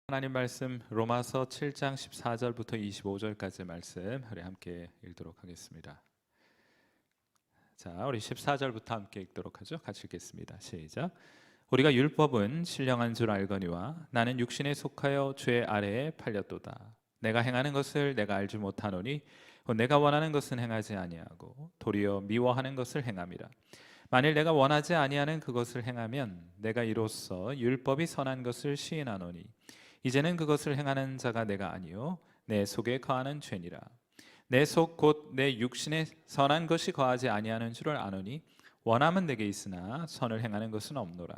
하나님 말씀 로마서 7장 14절부터 25절까지 말씀 우리 함께 읽도록 하겠습니다. 자, 우리 14절부터 함께 읽도록 하죠. 같이 읽겠습니다. 시작. 우리가 율법은 신령한 줄 알거니와 나는 육신에 속하여 죄 아래에 팔렸도다. 내가 행하는 것을 내가 알지 못하노니 내가 원하는 것은 행하지 아니하고 도리어 미워하는 것을 행함이라. 만일 내가 원하지 아니하는 그것을 행하면 내가 이로써 율법이 선한 것을 시인하노니 이제는 그것을 행하는 자가 내가 아니요 내 속에 거하는 죄니라. 내 속 곧 내 육신에 선한 것이 거하지 아니하는 줄을 아노니 원함은 내게 있으나 선을 행하는 것은 없노라.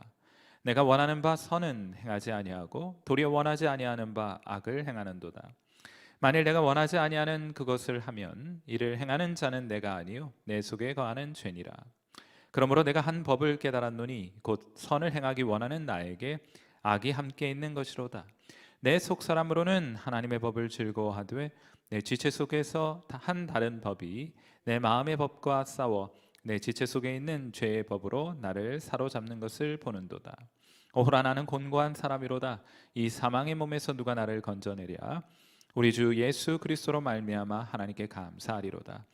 내가 원하는 바 선은 행하지 아니하고 도리어 원하지 아니하는 바 악을 행하는도다. 만일 내가 원하지 아니하는 그것을 하면 이를 행하는 자는 내가 아니요 내 속에 거하는 죄니라. 그러므로 내가 한 법을 깨달았노니 곧 선을 행하기 원하는 나에게 악이 함께 있는 것이로다. 내 속사람으로는 하나님의 법을 즐거워하되 내 지체 속에서 한 다른 법이 내 마음의 법과 싸워 내 지체 속에 있는 죄의 법으로 나를 사로잡는 것을 보는도다. 오호라 나는 곤고한 사람이로다. 이 사망의 몸에서 누가 나를 건져내랴. 우리 주 예수 그리스도로 말미암아 하나님께 감사하리로다.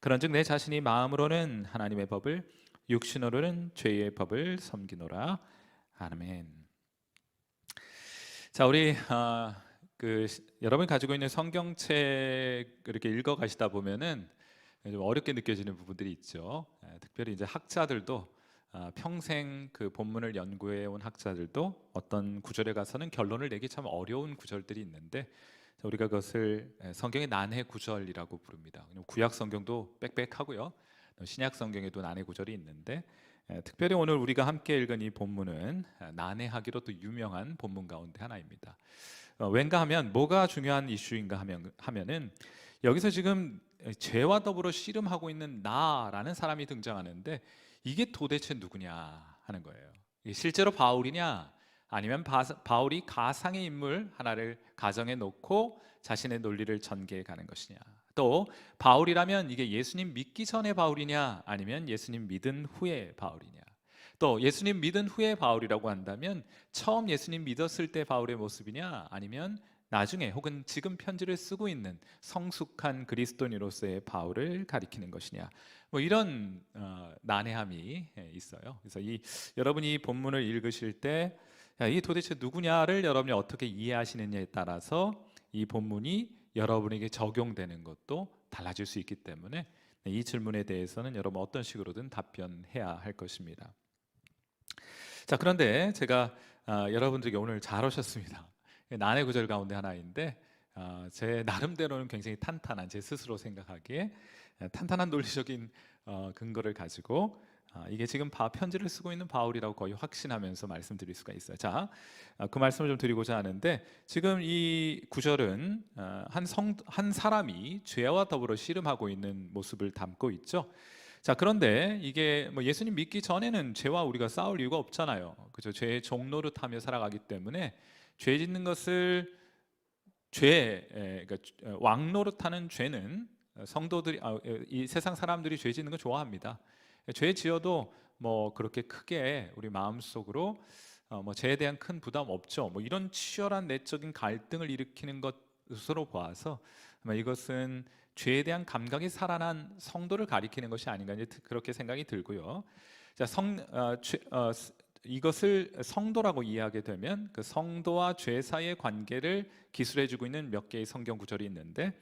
그런즉 내 자신이 마음으로는 하나님의 법을 육신으로는 죄의 법을 섬기노라. 아멘. 자, 우리 여러분이 가지고 있는 성경책 이렇게 읽어 가시다 보면은 좀 어렵게 느껴지는 부분들이 있죠. 특별히 이제 학자들도 평생 그 본문을 연구해 온 학자들도 어떤 구절에 가서는 결론을 내기 참 어려운 구절들이 있는데 우리가 그것을 성경의 난해 구절이라고 부릅니다. 구약 성경도 빽빽하고요. 신약 성경에도 난해 구절이 있는데 특별히 오늘 우리가 함께 읽은 이 본문은 난해하기로 또 유명한 본문 가운데 하나입니다. 왠가 하면 뭐가 중요한 이슈인가 하면은 여기서 지금 죄와 더불어 씨름하고 있는 나라는 사람이 등장하는데 이게 도대체 누구냐 하는 거예요. 실제로 바울이냐 아니면 바울이 가상의 인물 하나를 가정해 놓고 자신의 논리를 전개해 가는 것이냐. 또 바울이라면 이게 예수님 믿기 전의 바울이냐 아니면 예수님 믿은 후의 바울이냐. 또 예수님 믿은 후의 바울이라고 한다면 처음 예수님 믿었을 때 바울의 모습이냐 아니면 나중에 혹은 지금 편지를 쓰고 있는 성숙한 그리스도인으로서의 바울을 가리키는 것이냐. 뭐 이런 난해함이 있어요. 그래서 여러분이 이 본문을 읽으실 때 이 도대체 누구냐를 여러분이 어떻게 이해하시느냐에 따라서 이 본문이 여러분에게 적용되는 것도 달라질 수 있기 때문에 이 질문에 대해서는 여러분 어떤 식으로든 답변해야 할 것입니다. 자, 그런데 제가 여러분들에게 오늘 잘 오셨습니다. 난해 구절 가운데 하나인데 제 나름대로는 굉장히 탄탄한, 제 스스로 생각하기에 탄탄한 논리적인 근거를 가지고 이게 지금 사편지를 쓰고 있는 바울이라고 거의 확신하면서 말씀드릴 수가 있어요. 자, 그 말씀을 좀 드리고자 하는데 지금 이 구절은 한 사람이 죄와 더불어 씨름하고 있는 모습을 담고 있죠. 자, 그런데 이게 뭐 예수님 믿기 전에는 죄와 우리가 싸울 이유가 없잖아요. 그죠? 죄의 종노릇하며 살아가기 때문에 죄 짓는 것을 그러니까 왕노릇하는 죄는 성도들이 이 세상 사람들이 죄 짓는 거 좋아합니다. 죄 지어도 뭐 그렇게 크게 우리 마음속으로 뭐 죄에 대한 큰 부담 없죠. 뭐 이런 치열한 내적인 갈등을 일으키는 것으로 보아서 이것은 죄에 대한 감각이 살아난 성도를 가리키는 것이 아닌가 이제 그렇게 생각이 들고요. 자, 이것을 성도라고 이해하게 되면 그 성도와 죄 사이의 관계를 기술해주고 있는 몇 개의 성경 구절이 있는데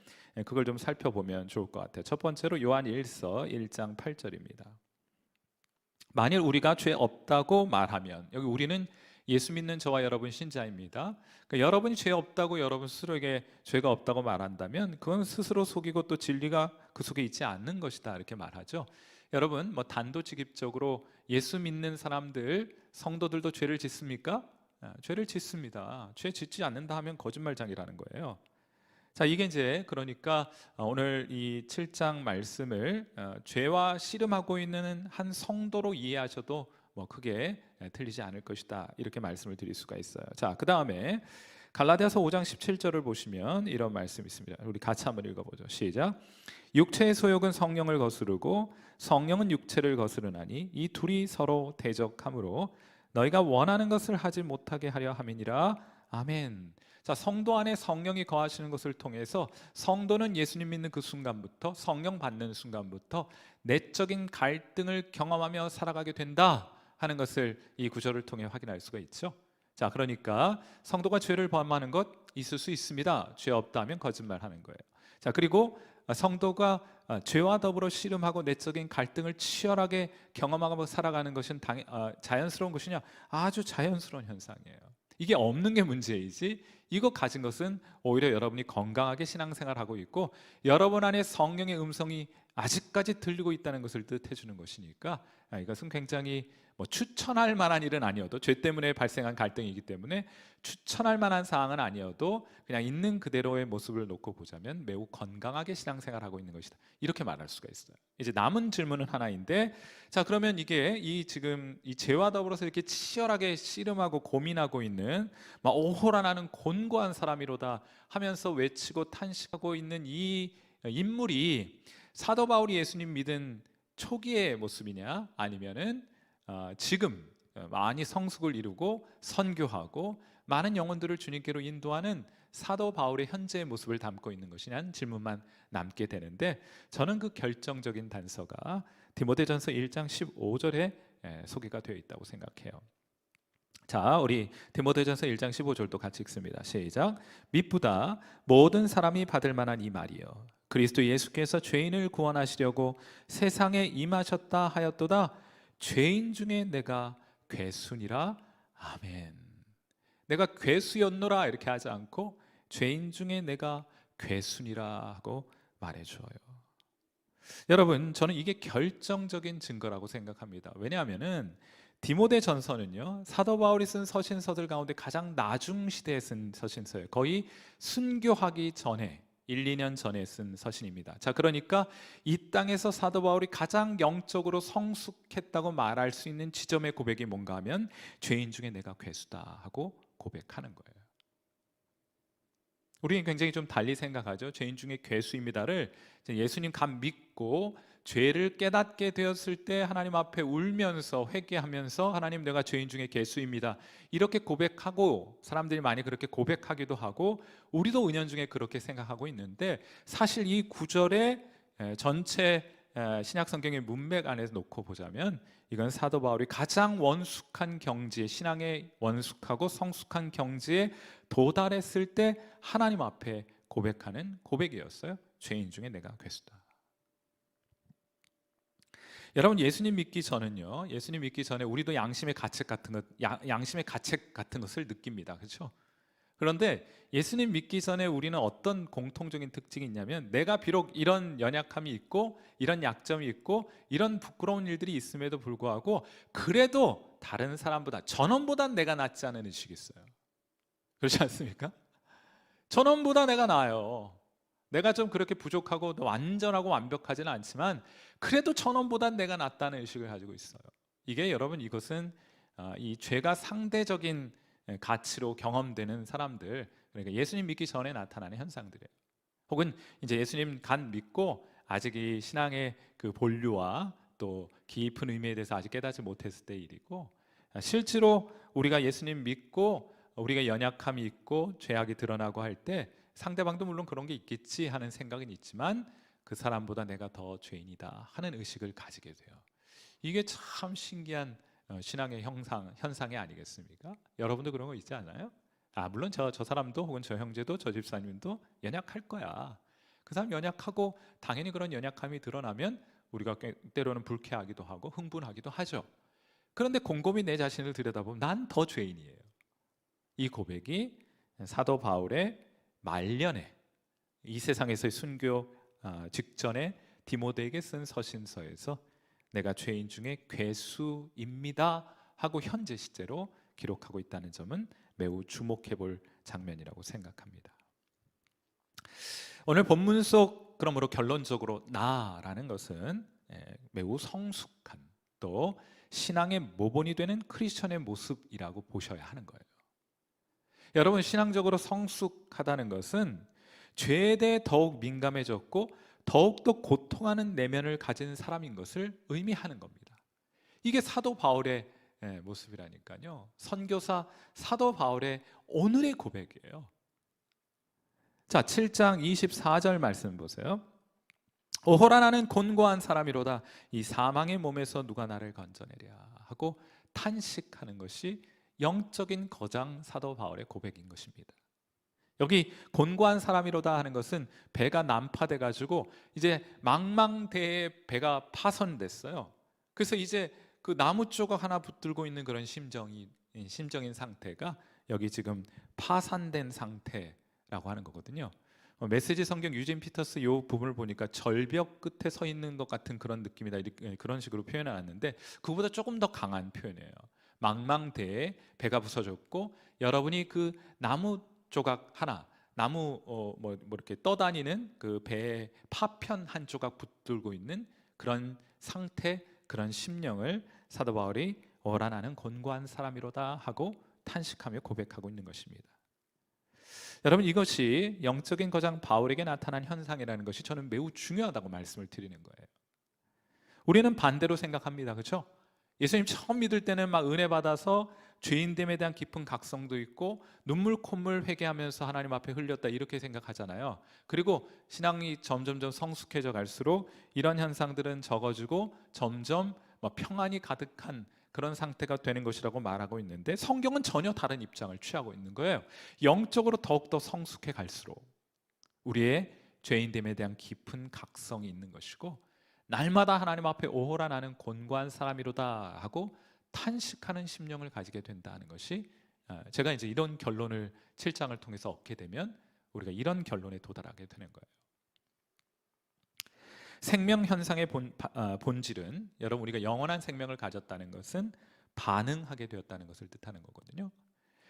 그걸 좀 살펴보면 좋을 것 같아요. 첫 번째로 요한 1서 1장 8절입니다. 만일 우리가 죄 없다고 말하면, 여기 우리는 예수 믿는 저와 여러분 신자입니다. 그러니까 여러분이 죄 없다고 여러분 스스로에게 죄가 없다고 말한다면 그건 스스로 속이고 또 진리가 그 속에 있지 않는 것이다 이렇게 말하죠. 여러분 뭐 단도직입적으로 예수 믿는 사람들 성도들도 죄를 짓습니까? 죄를 짓습니다. 죄 짓지 않는다 하면 거짓말장이라는 거예요. 자, 이게 이제 그러니까 오늘 이 7장 말씀을 죄와 씨름하고 있는 한 성도로 이해하셔도 뭐 크게 틀리지 않을 것이다 이렇게 말씀을 드릴 수가 있어요. 자, 그 다음에 갈라디아서 5장 17절을 보시면 이런 말씀이 있습니다. 우리 같이 한번 읽어보죠. 시작. 육체의 소욕은 성령을 거스르고 성령은 육체를 거스르나니 이 둘이 서로 대적하므로 너희가 원하는 것을 하지 못하게 하려 함이니라. 아멘. 자, 성도 안에 성령이 거하시는 것을 통해서 성도는 예수님 믿는 그 순간부터, 성령 받는 순간부터 내적인 갈등을 경험하며 살아가게 된다 하는 것을 이 구절을 통해 확인할 수가 있죠. 자, 그러니까 성도가 죄를 범하는 것 있을 수 있습니다. 죄 없다면 거짓말하는 거예요. 자, 그리고 성도가 죄와 더불어 씨름하고 내적인 갈등을 치열하게 경험하고 살아가는 것은 자연스러운 것이냐? 아주 자연스러운 현상이에요. 이게 없는 게 문제이지, 이거 가진 것은 오히려 여러분이 건강하게 신앙생활하고 있고 여러분 안에 성령의 음성이 아직까지 들리고 있다는 것을 뜻해 주는 것이니까, 이것은 굉장히 추천할 만한 일은 아니어도, 죄 때문에 발생한 갈등이기 때문에 추천할 만한 사항은 아니어도 그냥 있는 그대로의 모습을 놓고 보자면 매우 건강하게 신앙생활하고 있는 것이다, 이렇게 말할 수가 있어요. 이제 남은 질문은 하나인데, 자, 그러면 이게 지금 이 죄와 더불어서 이렇게 치열하게 씨름하고 고민하고 있는 오호라 나는 곤고한 사람이로다 하면서 외치고 탄식하고 있는 이 인물이 사도 바울이 예수님 믿은 초기의 모습이냐, 아니면은 지금 많이 성숙을 이루고 선교하고 많은 영혼들을 주님께로 인도하는 사도 바울의 현재의 모습을 담고 있는 것이냐는 질문만 남게 되는데, 저는 그 결정적인 단서가 디모데전서 1장 15절에 소개가 되어 있다고 생각해요. 자, 우리 디모데전서 1장 15절도 같이 읽습니다. 시작. 미쁘다 모든 사람이 받을 만한 이 말이요 그리스도 예수께서 죄인을 구원하시려고 세상에 임하셨다 하였도다. 죄인 중에 내가 괴순이라. 아멘. 내가 괴수였노라 이렇게 하지 않고 죄인 중에 내가 괴순이라 하고 말해줘요. 여러분, 저는 이게 결정적인 증거라고 생각합니다. 왜냐하면은 디모데전서는요, 사도 바울이 쓴 서신서들 가운데 가장 나중 시대에 쓴 서신서예요. 거의 순교하기 전에 1, 2년 전에 쓴 서신입니다. 자, 그러니까 이 땅에서 사도 바울이 가장 영적으로 성숙했다고 말할 수 있는 지점의 고백이 뭔가 하면 죄인 중에 내가 괴수다 하고 고백하는 거예요. 우리는 굉장히 좀 달리 생각하죠. 죄인 중에 괴수입니다를 예수님 감 믿고 죄를 깨닫게 되었을 때 하나님 앞에 울면서 회개하면서 하나님, 내가 죄인 중에 괴수입니다, 이렇게 고백하고, 사람들이 많이 그렇게 고백하기도 하고 우리도 은연중에 그렇게 생각하고 있는데, 사실 이 구절의 전체 신약 성경의 문맥 안에서 놓고 보자면 이건 사도 바울이 가장 원숙한 경지에, 신앙의 원숙하고 성숙한 경지에 도달했을 때 하나님 앞에 고백하는 고백이었어요. 죄인 중에 내가 괴수다. 여러분, 예수님 믿기 전은요, 예수님 믿기 전에 우리도 양심의 가책 같은 것을 느낍니다. 그렇죠? 그런데 예수님 믿기 전에 우리는 어떤 공통적인 특징이 있냐면, 내가 비록 이런 연약함이 있고 이런 약점이 있고 이런 부끄러운 일들이 있음에도 불구하고 그래도 다른 사람보다, 전원보단 내가 낫지 않은 의식이 있어요. 그렇지 않습니까? 전원보다 내가 나아요. 내가 좀 그렇게 부족하고 완전하고 완벽하지는 않지만 그래도 전원보단 내가 낫다는 의식을 가지고 있어요. 이게 여러분, 이것은 이 죄가 상대적인 가치로 경험되는 사람들, 그러니까 예수님 믿기 전에 나타나는 현상들이에요. 혹은 이제 예수님 간 믿고 아직 이 신앙의 그 본류와 또 깊은 의미에 대해서 아직 깨닫지 못했을 때 일이고, 실제로 우리가 예수님 믿고 우리가 연약함이 있고 죄악이 드러나고 할 때 상대방도 물론 그런 게 있겠지 하는 생각은 있지만 그 사람보다 내가 더 죄인이다 하는 의식을 가지게 돼요. 이게 참 신기한 신앙의 현상이 아니겠습니까? 여러분도 그런 거 있지 않아요? 물론 저 사람도 혹은 저 형제도 저 집사님도 연약할 거야. 그 사람 연약하고 당연히 그런 연약함이 드러나면 우리가 때로는 불쾌하기도 하고 흥분하기도 하죠. 그런데 곰곰이 내 자신을 들여다보면 난 더 죄인이에요. 이 고백이 사도 바울의 말년에, 이 세상에서의 순교 직전에 디모데에게 쓴 서신서에서 내가 죄인 중에 괴수입니다 하고 현재 시제로 기록하고 있다는 점은 매우 주목해 볼 장면이라고 생각합니다. 오늘 본문 속, 그러므로 결론적으로 나라는 것은 매우 성숙한, 또 신앙의 모본이 되는 크리스천의 모습이라고 보셔야 하는 거예요. 여러분, 신앙적으로 성숙하다는 것은 죄에 대해 더욱 민감해졌고 더욱더 고통하는 내면을 가진 사람인 것을 의미하는 겁니다. 이게 사도 바울의 모습이라니까요. 선교사 사도 바울의 오늘의 고백이에요. 자, 7장 24절 말씀 보세요. 오호라 나는 곤고한 사람이로다. 이 사망의 몸에서 누가 나를 건져내랴 하고 탄식하는 것이 영적인 거장 사도 바울의 고백인 것입니다. 여기 곤고한 사람이로다 하는 것은 배가 난파돼 가지고 이제 망망대해 배가 파손됐어요. 그래서 이제 그 나무 조각 하나 붙들고 있는 그런 심정인 상태가 여기 지금 파산된 상태라고 하는 거거든요. 메시지 성경 유진 피터스 이 부분을 보니까 절벽 끝에 서 있는 것 같은 그런 느낌이다, 그런 식으로 표현해놨는데 그보다 조금 더 강한 표현이에요. 망망대해 배가 부서졌고 여러분이 그 나무 조각 하나, 나무 뭐 이렇게 떠다니는 그 배의 파편 한 조각 붙들고 있는 그런 상태, 그런 심령을 사도 바울이 오라 나는 곤고한 사람이로다 하고 탄식하며 고백하고 있는 것입니다. 여러분, 이것이 영적인 거장 바울에게 나타난 현상이라는 것이 저는 매우 중요하다고 말씀을 드리는 거예요. 우리는 반대로 생각합니다. 그렇죠? 예수님 처음 믿을 때는 막 은혜 받아서 죄인됨에 대한 깊은 각성도 있고 눈물 콧물 회개하면서 하나님 앞에 흘렸다 이렇게 생각하잖아요. 그리고 신앙이 점점 성숙해져 갈수록 이런 현상들은 적어지고 점점 평안이 가득한 그런 상태가 되는 것이라고 말하고 있는데 성경은 전혀 다른 입장을 취하고 있는 거예요. 영적으로 더욱더 성숙해 갈수록 우리의 죄인됨에 대한 깊은 각성이 있는 것이고 날마다 하나님 앞에 오호라 나는 곤고한 사람이로다 하고 탄식하는 심령을 가지게 된다는 것이, 제가 이제 이런 결론을 7장을 통해서 얻게 되면 우리가 이런 결론에 도달하게 되는 거예요. 생명 현상의 본질은 여러분 우리가 영원한 생명을 가졌다는 것은 반응하게 되었다는 것을 뜻하는 거거든요.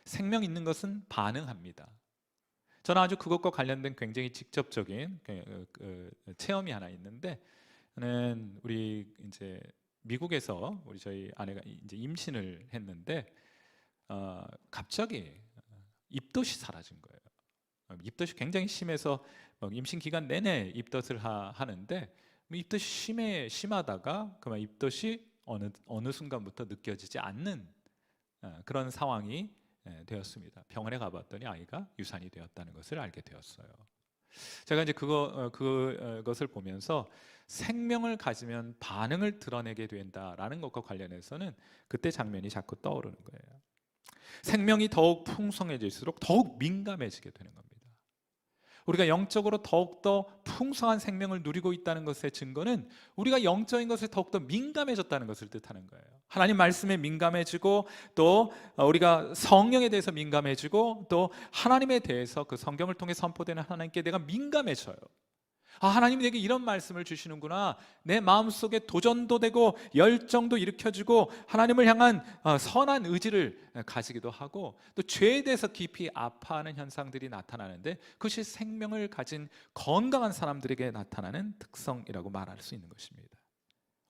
생명 있는 것은 반응합니다. 저는 아주 그것과 관련된 굉장히 직접적인 체험이 하나 있는데, 저는 우리 이제 미국에서 저희 아내가 이제 임신을 했는데 갑자기 입덧이 사라진 거예요. 입덧이 굉장히 심해서 임신 기간 내내 입덧을 하는데 입덧이 심하다가 그만 입덧이 어느 순간부터 느껴지지 않는 그런 상황이 되었습니다. 병원에 가봤더니 아이가 유산이 되었다는 것을 알게 되었어요. 제가 이제 그것을 보면서 생명을 가지면 반응을 드러내게 된다라는 것과 관련해서는 그때 장면이 자꾸 떠오르는 거예요. 생명이 더욱 풍성해질수록 더욱 민감해지게 되는 겁니다. 우리가 영적으로 더욱더 풍성한 생명을 누리고 있다는 것의 증거는 우리가 영적인 것에 더욱더 민감해졌다는 것을 뜻하는 거예요. 하나님 말씀에 민감해지고 또 우리가 성령에 대해서 민감해지고 또 하나님에 대해서 그 성경을 통해 선포되는 하나님께 내가 민감해져요. 하나님이 내게 이런 말씀을 주시는구나. 내 마음속에 도전도 되고 열정도 일으켜지고 하나님을 향한 선한 의지를 가지기도 하고 또 죄에 대해서 깊이 아파하는 현상들이 나타나는데 그것이 생명을 가진 건강한 사람들에게 나타나는 특성이라고 말할 수 있는 것입니다.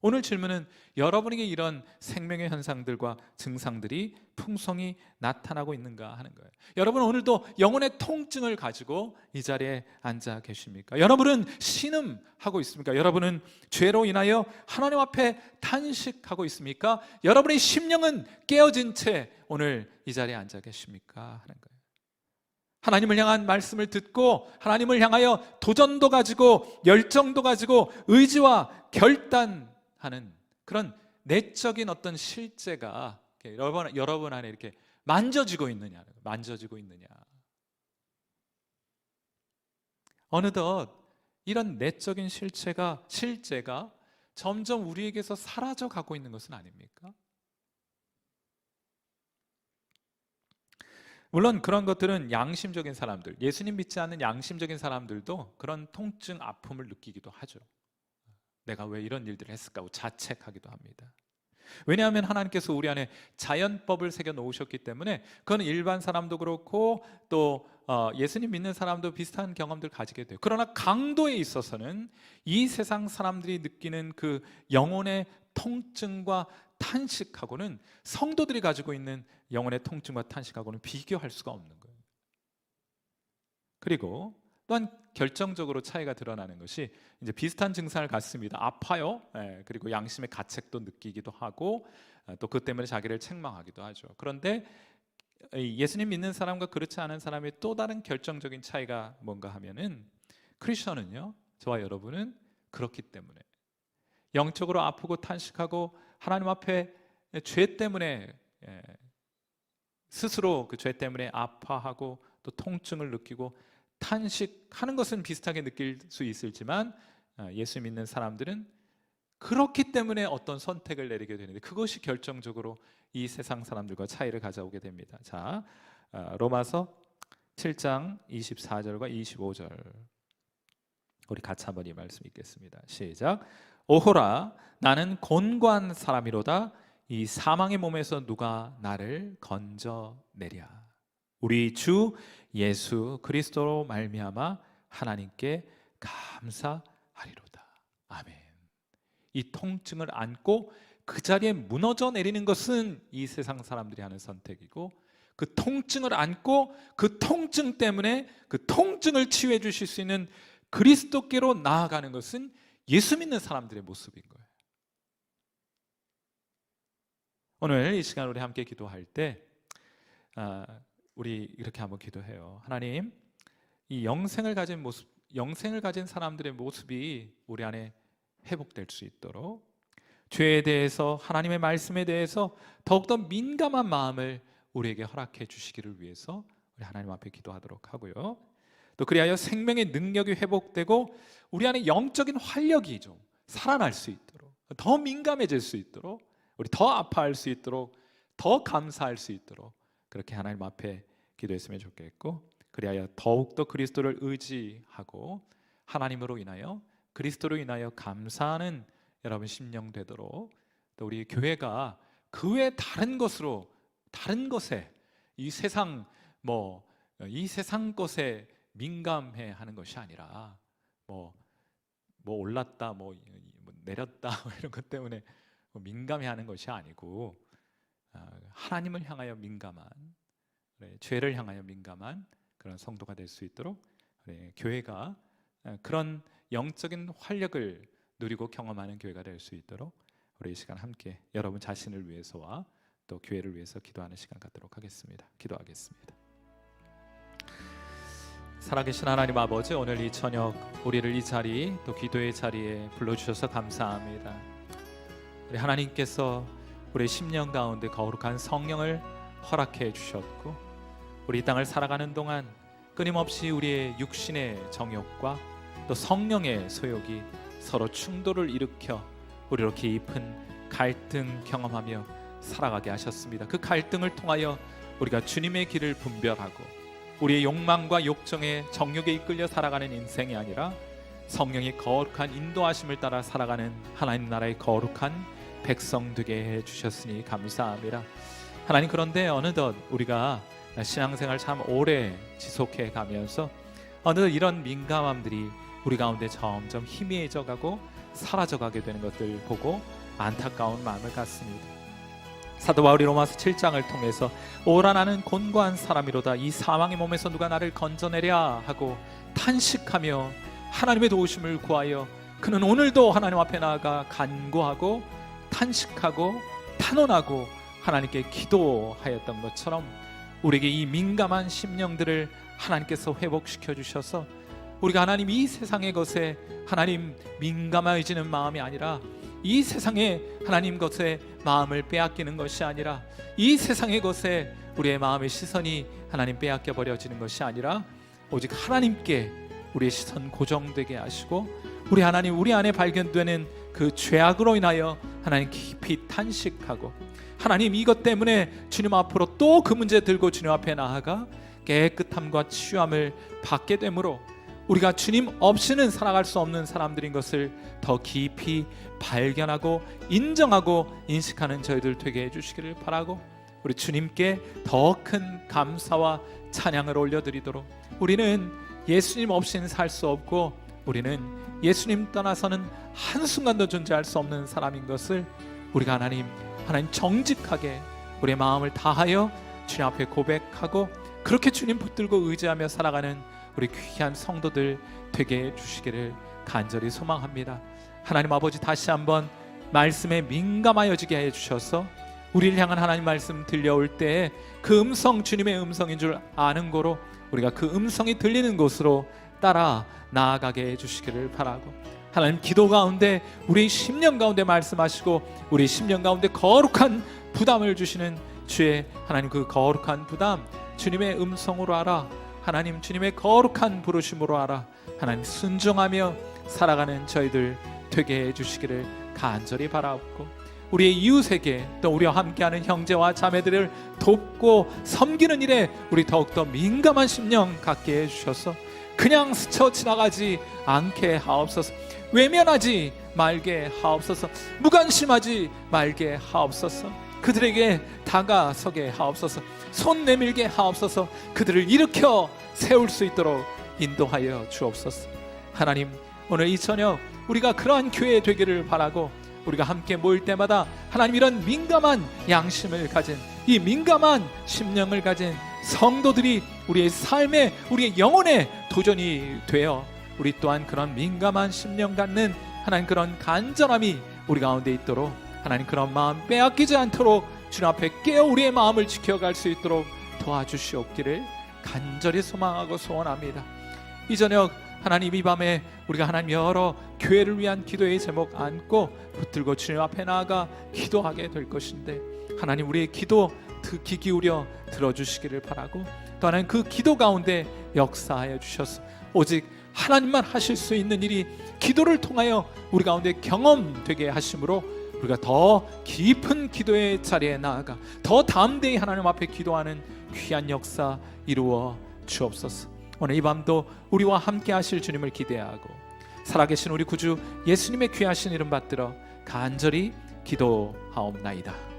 오늘 질문은 여러분에게 이런 생명의 현상들과 증상들이 풍성히 나타나고 있는가 하는 거예요. 여러분 오늘도 영혼의 통증을 가지고 이 자리에 앉아 계십니까? 여러분은 신음하고 있습니까? 여러분은 죄로 인하여 하나님 앞에 탄식하고 있습니까? 여러분의 심령은 깨어진 채 오늘 이 자리에 앉아 계십니까? 하는 거예요. 하나님을 향한 말씀을 듣고 하나님을 향하여 도전도 가지고 열정도 가지고 의지와 결단하는 그런 내적인 어떤 실제가 여러분 안에 이렇게 만져지고 있느냐. 어느덧 이런 내적인 실제가 점점 우리에게서 사라져 가고 있는 것은 아닙니까? 물론 그런 것들은 양심적인 사람들, 예수님 믿지 않는 양심적인 사람들도 그런 통증, 아픔을 느끼기도 하죠. 내가 왜 이런 일들을 했을까 하고 자책하기도 합니다. 왜냐하면 하나님께서 우리 안에 자연법을 새겨 놓으셨기 때문에 그건 일반 사람도 그렇고 또 예수님 믿는 사람도 비슷한 경험들을 가지게 돼요. 그러나 강도에 있어서는 이 세상 사람들이 느끼는 그 영혼의 통증과 탄식하고는 성도들이 가지고 있는 영혼의 통증과 탄식하고는 비교할 수가 없는 거예요. 그리고 또 또한 결정적으로 차이가 드러나는 것이 이제 비슷한 증상을 갖습니다. 아파요. 그리고 양심의 가책도 느끼기도 하고 또 그 때문에 자기를 책망하기도 하죠. 그런데 예수님 믿는 사람과 그렇지 않은 사람의 또 다른 결정적인 차이가 뭔가 하면은 크리스천은요, 저와 여러분은 그렇기 때문에 영적으로 아프고 탄식하고 하나님 앞에 죄 때문에 스스로 그 죄 때문에 아파하고 또 통증을 느끼고 탄식하는 것은 비슷하게 느낄 수 있을지만 예수 믿는 사람들은 그렇기 때문에 어떤 선택을 내리게 되는데 그것이 결정적으로 이 세상 사람들과 차이를 가져오게 됩니다. 자, 로마서 7장 24절과 25절 우리 같이 한번 이 말씀 읽겠습니다. 시작. 오호라 나는 곤고한 사람이로다. 이 사망의 몸에서 누가 나를 건져내랴. 우리 주 예수 그리스도로 말미암아 하나님께 감사하리로다. 아멘. 이 통증을 안고 그 자리에 무너져 내리는 것은 이 세상 사람들이 하는 선택이고, 그 통증을 안고 그 통증 때문에 그 통증을 치유해 주실 수 있는 그리스도께로 나아가는 것은 예수 믿는 사람들의 모습인 거예요. 오늘 이 시간 우리 함께 기도할 때 우리 이렇게 한번 기도해요. 하나님, 이 영생을 가진 사람들의 모습이 우리 안에 회복될 수 있도록 죄에 대해서, 하나님의 말씀에 대해서 더욱더 민감한 마음을 우리에게 허락해 주시기를 위해서 우리 하나님 앞에 기도하도록 하고요. 또 그리하여 생명의 능력이 회복되고 우리 안에 영적인 활력이 좀 살아날 수 있도록, 더 민감해질 수 있도록, 우리 더 아파할 수 있도록, 더 감사할 수 있도록 그렇게 하나님 앞에 기도했으면 좋겠고, 그리하여 더욱더 그리스도를 의지하고 하나님으로 인하여, 그리스도로 인하여 감사하는 여러분 심령 되도록, 또 우리 교회가 그 외 다른 것에 이 세상 것에 민감해 하는 것이 아니라 뭐 올랐다 뭐 내렸다 이런 것 때문에 민감해 하는 것이 아니고 하나님을 향하여 민감한, 죄를 향하여 민감한 그런 성도가 될 수 있도록 교회가 그런 영적인 활력을 누리고 경험하는 교회가 될 수 있도록 우리 이 시간 함께 여러분 자신을 위해서와 또 교회를 위해서 기도하는 시간 갖도록 하겠습니다. 기도하겠습니다. 살아계신 하나님 아버지, 오늘 이 저녁 우리를 이 자리, 또 기도의 자리에 불러주셔서 감사합니다. 우리 하나님께서 우리 심령 가운데 거룩한 성령을 허락해 주셨고, 우리 이 땅을 살아가는 동안 끊임없이 우리의 육신의 정욕과 또 성령의 소욕이 서로 충돌을 일으켜 우리로 깊은 갈등 경험하며 살아가게 하셨습니다. 그 갈등을 통하여 우리가 주님의 길을 분별하고 우리의 욕망과 욕정의 정욕에 이끌려 살아가는 인생이 아니라 성령의 거룩한 인도하심을 따라 살아가는 하나님 나라의 거룩한 백성 되게 해주셨으니 감사합니다. 하나님, 그런데 어느덧 우리가 신앙생활 참 오래 지속해 가면서 어느덧 이런 민감함들이 우리 가운데 점점 희미해져 가고 사라져 가게 되는 것들 보고 안타까운 마음을 갖습니다. 사도 바울이 로마서 7장을 통해서 오라 나는 곤고한 사람이로다. 이 사망의 몸에서 누가 나를 건져내랴 하고 탄식하며 하나님의 도우심을 구하여 그는 오늘도 하나님 앞에 나아가 간구하고 탄식하고 탄원하고 하나님께 기도하였던 것처럼 우리에게 이 민감한 심령들을 하나님께서 회복시켜 주셔서 우리가 하나님 이 세상의 것에 하나님 민감해지는 마음이 아니라, 이 세상의 하나님 것에 마음을 빼앗기는 것이 아니라, 이 세상의 것에 우리의 마음의 시선이 하나님 빼앗겨 버려지는 것이 아니라 오직 하나님께 우리의 시선 고정되게 하시고, 우리 하나님 우리 안에 발견되는 그 죄악으로 인하여 하나님 깊이 탄식하고, 하나님 이것 때문에 주님 앞으로 또 그 문제 들고 주님 앞에 나아가 깨끗함과 치유함을 받게 되므로 우리가 주님 없이는 살아갈 수 없는 사람들인 것을 더 깊이 발견하고 인정하고 인식하는 저희들 되게 해주시기를 바라고, 우리 주님께 더 큰 감사와 찬양을 올려드리도록, 우리는 예수님 없이는 살 수 없고 우리는 예수님 떠나서는 한순간도 존재할 수 없는 사람인 것을 우리가 하나님 정직하게 우리의 마음을 다하여 주님 앞에 고백하고 그렇게 주님 붙들고 의지하며 살아가는 우리 귀한 성도들 되게 해주시기를 간절히 소망합니다. 하나님 아버지, 다시 한번 말씀에 민감하여지게 해주셔서 우리를 향한 하나님 말씀 들려올 때에 그 음성, 주님의 음성인 줄 아는 거로 우리가 그 음성이 들리는 곳으로 따라 나아가게 해주시기를 바라고, 하나님 기도 가운데 우리 심령 가운데 말씀하시고 우리 심령 가운데 거룩한 부담을 주시는 주의 하나님, 그 거룩한 부담 주님의 음성으로 알아, 하나님 주님의 거룩한 부르심으로 알아 하나님 순종하며 살아가는 저희들 되게 해주시기를 간절히 바라옵고, 우리의 이웃에게 또 우리와 함께하는 형제와 자매들을 돕고 섬기는 일에 우리 더욱더 민감한 심령 갖게 해주셔서 그냥 스쳐 지나가지 않게 하옵소서. 외면하지 말게 하옵소서. 무관심하지 말게 하옵소서. 그들에게 다가서게 하옵소서. 손 내밀게 하옵소서. 그들을 일으켜 세울 수 있도록 인도하여 주옵소서. 하나님, 오늘 이 저녁 우리가 그러한 교회 되기를 바라고, 우리가 함께 모일 때마다 하나님 이런 민감한 양심을 가진, 이 민감한 심령을 가진 성도들이 우리의 삶에, 우리의 영혼에 도전이 되어 우리 또한 그런 민감한 심령 갖는 하나님 그런 간절함이 우리 가운데 있도록, 하나님 그런 마음 빼앗기지 않도록 주님 앞에 깨어 우리의 마음을 지켜갈 수 있도록 도와주시옵기를 간절히 소망하고 소원합니다. 이 저녁 하나님, 이 밤에 우리가 하나님 여러 교회를 위한 기도의 제목 안고 붙들고 주님 앞에 나아가 기도하게 될 것인데, 하나님 우리의 기도 귀 기울여 들어주시기를 바라고, 또 하나님 그 기도 가운데 역사하여 주셔서 오직 하나님만 하실 수 있는 일이 기도를 통하여 우리 가운데 경험되게 하심으로 우리가 더 깊은 기도의 자리에 나아가 더 담대히 하나님 앞에 기도하는 귀한 역사 이루어 주옵소서. 오늘 이 밤도 우리와 함께 하실 주님을 기대하고 살아계신 우리 구주 예수님의 귀하신 이름 받들어 간절히 기도하옵나이다.